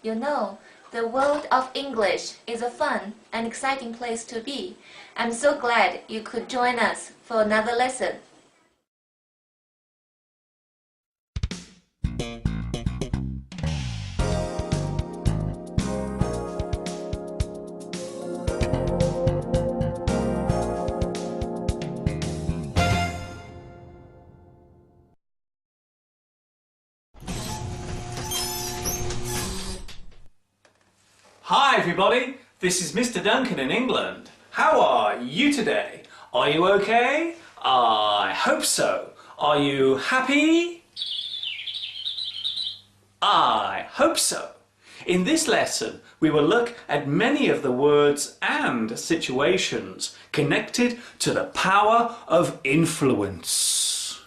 You know, the world of English is a fun and exciting place to be. I'm so glad you could join us for another lesson. Hi everybody, this is Mr. Duncan in England. How are you today? Are you okay? I hope so. Are you happy? I hope so. In this lesson, we will look at many of the words and situations connected to the power of influence.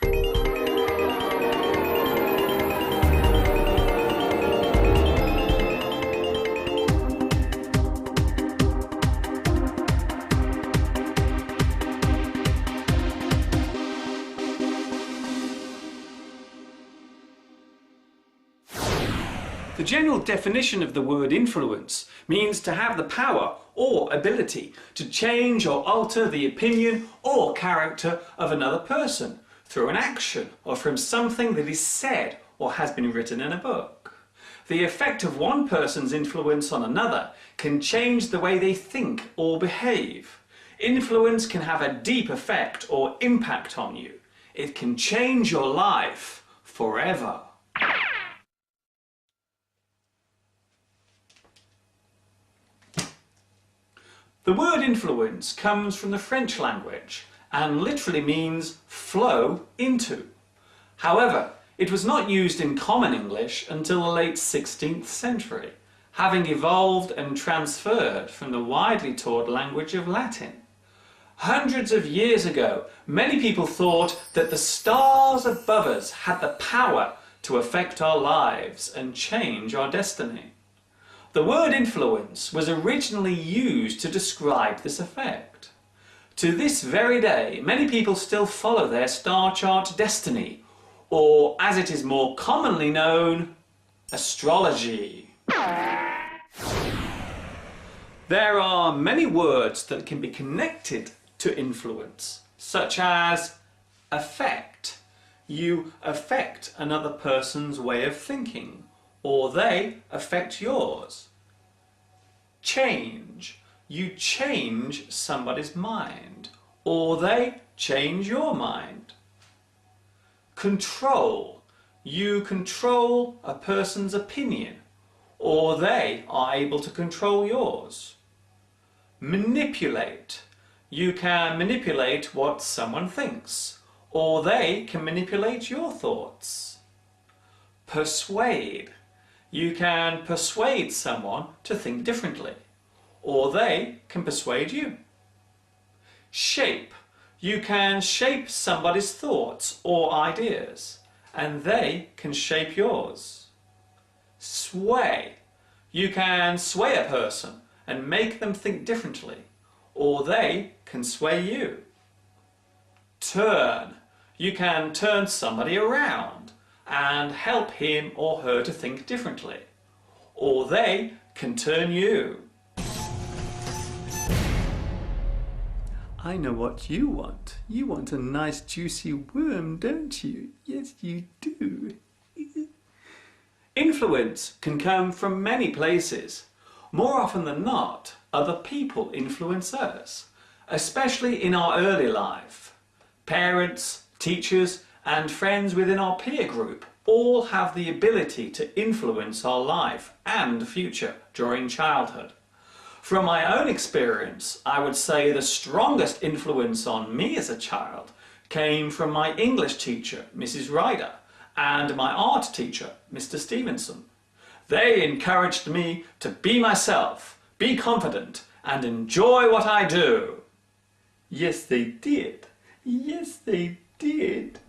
The general definition of the word influence means to have the power or ability to change or alter the opinion or character of another person through an action or from something that is said or has been written in a book. The effect of one person's influence on another can change the way they think or behave. Influence can have a deep effect or impact on you. It can change your life forever. The word influence comes from the French language and literally means flow into. However, it was not used in common English until the late 16th century, having evolved and transferred from the widely taught language of Latin. Hundreds of years ago, many people thought that the stars above us had the power to affect our lives and change our destiny. The word influence was originally used to describe this effect. To this very day, many people still follow their star chart destiny, or as it is more commonly known, astrology. There are many words that can be connected to influence, such as affect. You affect another person's way of thinking, or they affect yours. Change. You change somebody's mind, or they change your mind. Control. You control a person's opinion, or they are able to control yours. Manipulate. You can manipulate what someone thinks, or they can manipulate your thoughts. Persuade. You can persuade someone to think differently, or they can persuade you. Shape. You can shape somebody's thoughts or ideas, and they can shape yours. Sway. You can sway a person and make them think differently, or they can sway you. Turn. You can turn somebody around and help him or her to think differently, or they can turn you. I know what you want. You want a nice juicy worm, don't you? Yes, you do. Influence can come from many places. More often than not, other people influence us, especially in our early life. Parents, teachers, and friends within our peer group all have the ability to influence our life and future during childhood. From my own experience, I would say the strongest influence on me as a child came from my English teacher, Mrs. Ryder, and my art teacher, Mr. Stevenson. They encouraged me to be myself, be confident, and enjoy what I do. Yes, they did. Yes, they did.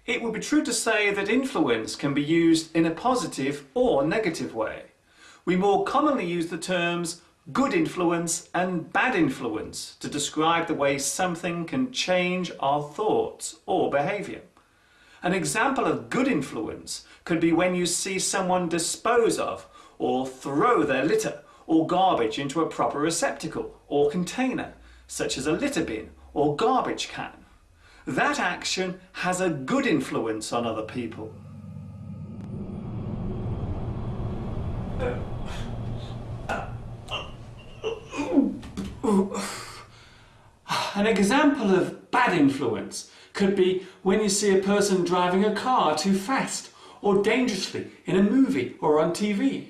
It would be true to say that influence can be used in a positive or negative way. We more commonly use the terms good influence and bad influence to describe the way something can change our thoughts or behaviour. An example of good influence could be when you see someone dispose of or throw their litter or garbage into a proper receptacle or container, such as a litter bin or garbage can. That action has a good influence on other people. An example of bad influence could be when you see a person driving a car too fast or dangerously in a movie or on TV.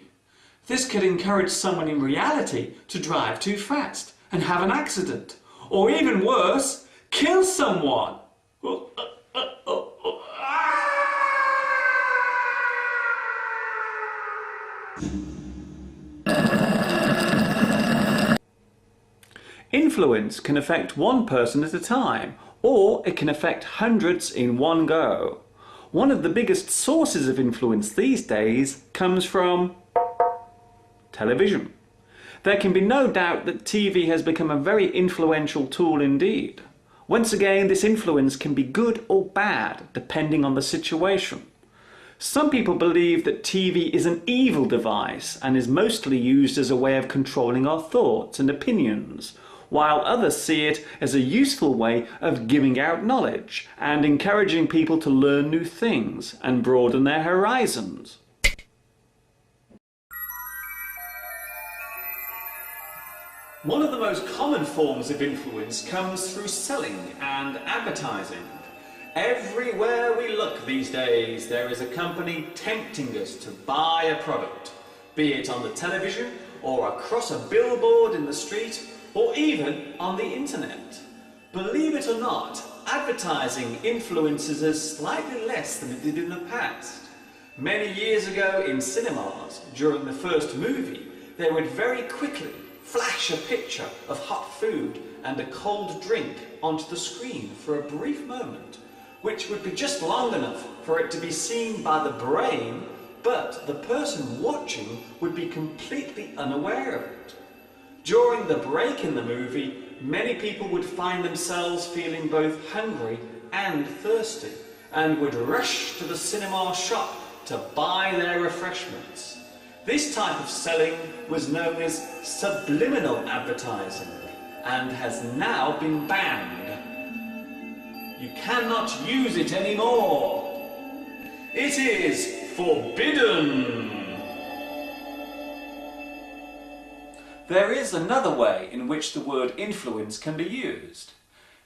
This could encourage someone in reality to drive too fast and have an accident, or even worse, kill someone. Influence can affect one person at a time, or it can affect hundreds in one go. One of the biggest sources of influence these days comes from television. There can be no doubt that TV has become a very influential tool indeed. Once again, this influence can be good or bad, depending on the situation. Some people believe that TV is an evil device and is mostly used as a way of controlling our thoughts and opinions, while others see it as a useful way of giving out knowledge and encouraging people to learn new things and broaden their horizons. One of the most common forms of influence comes through selling and advertising. Everywhere we look these days, there is a company tempting us to buy a product, be it on the television or across a billboard in the street, or even on the internet. Believe it or not, advertising influences us slightly less than it did in the past. Many years ago in cinemas, during the first movie, they would very quickly flash a picture of hot food and a cold drink onto the screen for a brief moment, which would be just long enough for it to be seen by the brain, but the person watching would be completely unaware of it. During the break in the movie, many people would find themselves feeling both hungry and thirsty, and would rush to the cinema shop to buy their refreshments. This type of selling was known as subliminal advertising and has now been banned. You cannot use it anymore. It is forbidden. There is another way in which the word influence can be used.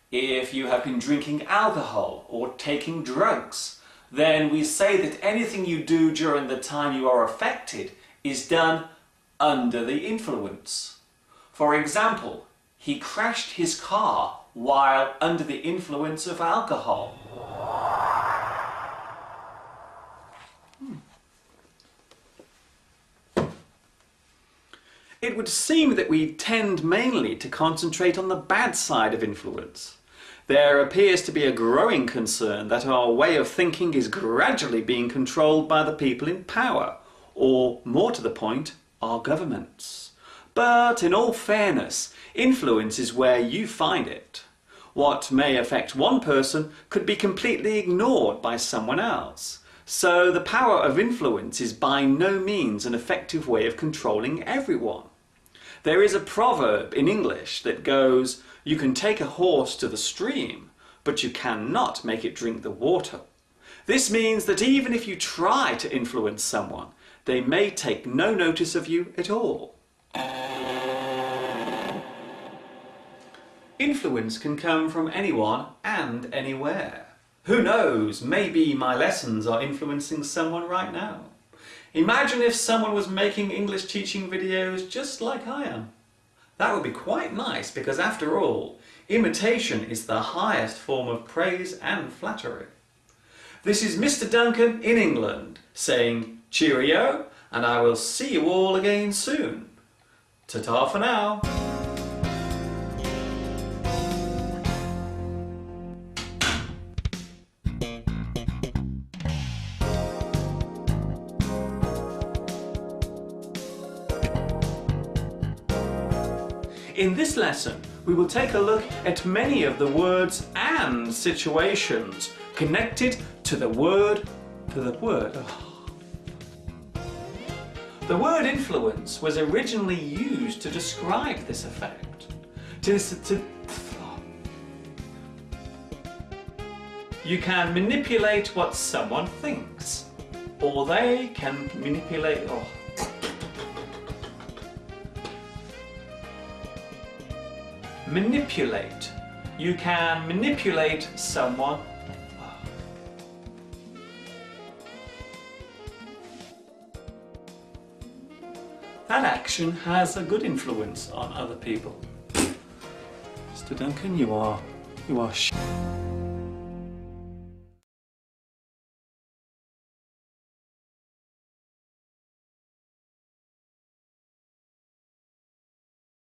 If you have been drinking alcohol or taking drugs, then we say that anything you do during the time you are affected is done under the influence. For example, he crashed his car while under the influence of alcohol. It would seem that we tend mainly to concentrate on the bad side of influence. There appears to be a growing concern that our way of thinking is gradually being controlled by the people in power, or more to the point, our governments. But in all fairness, influence is where you find it. What may affect one person could be completely ignored by someone else. So the power of influence is by no means an effective way of controlling everyone. There is a proverb in English that goes, "You can take a horse to the stream, but you cannot make it drink the water." This means that even if you try to influence someone, they may take no notice of you at all. Influence can come from anyone and anywhere. Who knows, maybe my lessons are influencing someone right now. Imagine if someone was making English teaching videos just like I am. That would be quite nice because after all, imitation is the highest form of praise and flattery. This is Mr. Duncan in England saying cheerio, and I will see you all again soon. Ta-ta for now. In this lesson, we will take a look at many of the words and situations connected to the word. The word influence was originally used to describe this effect. You can manipulate what someone thinks, or they can manipulate. Manipulate. You can manipulate someone. That action has a good influence on other people. Mr. Duncan, you are